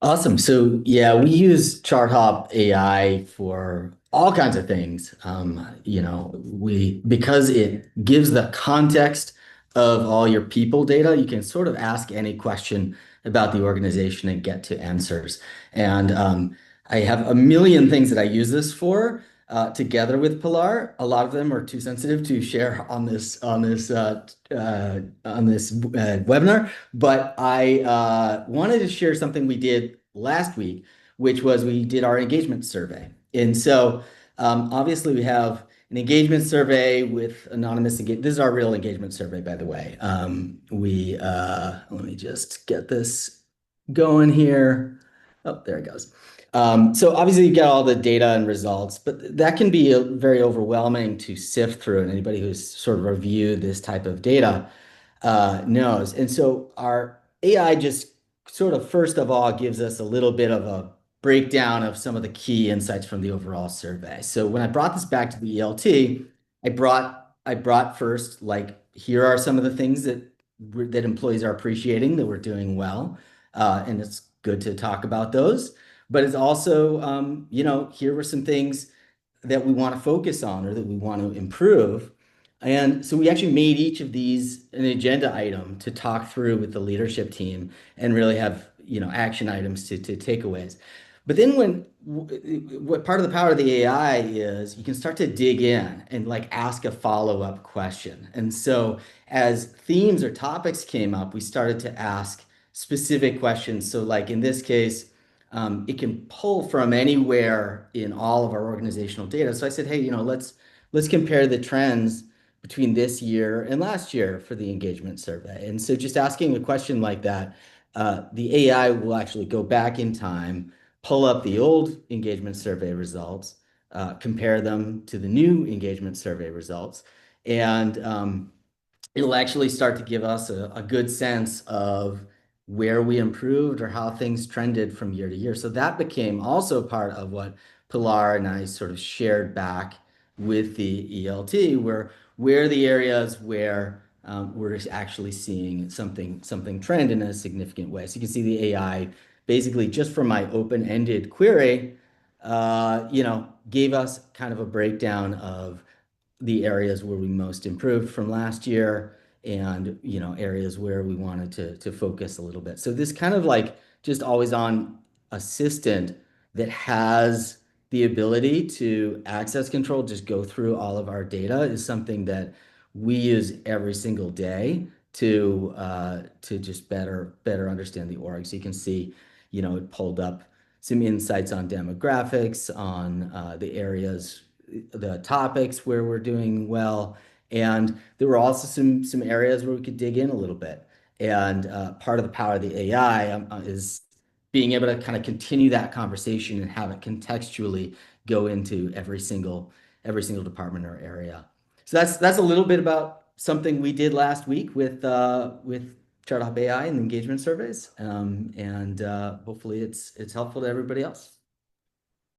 Awesome. So yeah, we use ChartHop AI for all kinds of things. We because it gives the context of all your people data, you can sort of ask any question about the organization and get to answers. And I have a million things that I use this for together with Pilar. A lot of them are too sensitive to share on this webinar. But I wanted to share something we did last week, which was we did our engagement survey. And so obviously we have an engagement survey with anonymous engagement. This is our real engagement survey, by the way. Let me just get this going here. Oh, there it goes. So obviously you get all the data and results, but that can be very overwhelming to sift through. And anybody who's sort of reviewed this type of data knows. And so our AI just sort of first of all gives us a little bit of a breakdown of some of the key insights from the overall survey. So when I brought this back to the ELT, I brought first, like, here are some of the things that employees are appreciating that we're doing well. And it's good to talk about those. But it's also, here were some things that we want to focus on or that we want to improve. And so we actually made each of these an agenda item to talk through with the leadership team and really have, action items to takeaways. But then what part of the power of the AI is you can start to dig in and like ask a follow-up question. And so as themes or topics came up, we started to ask specific questions. So like in this case, it can pull from anywhere in all of our organizational data. So I said, hey, let's compare the trends between this year and last year for the engagement survey. And so just asking a question like that, the AI will actually go back in time, pull up the old engagement survey results, compare them to the new engagement survey results, and it'll actually start to give us a good sense of where we improved or how things trended from year to year. So that became also part of what Pilar and I sort of shared back with the ELT, where are the areas where we're actually seeing something trend in a significant way. So you can see the AI basically just from my open-ended query, gave us kind of a breakdown of the areas where we most improved from last year and areas where we wanted to focus a little bit. So this kind of like just always on assistant that has the ability to access control, just go through all of our data is something that we use every single day to just better understand the org. So you can see, it pulled up some insights on demographics, on the areas, the topics where we're doing well. And there were also some areas where we could dig in a little bit. And part of the power of the AI is being able to kind of continue that conversation and have it contextually go into every single department or area. So that's a little bit about something we did last week with ChartHop AI and engagement surveys. And hopefully it's helpful to everybody else.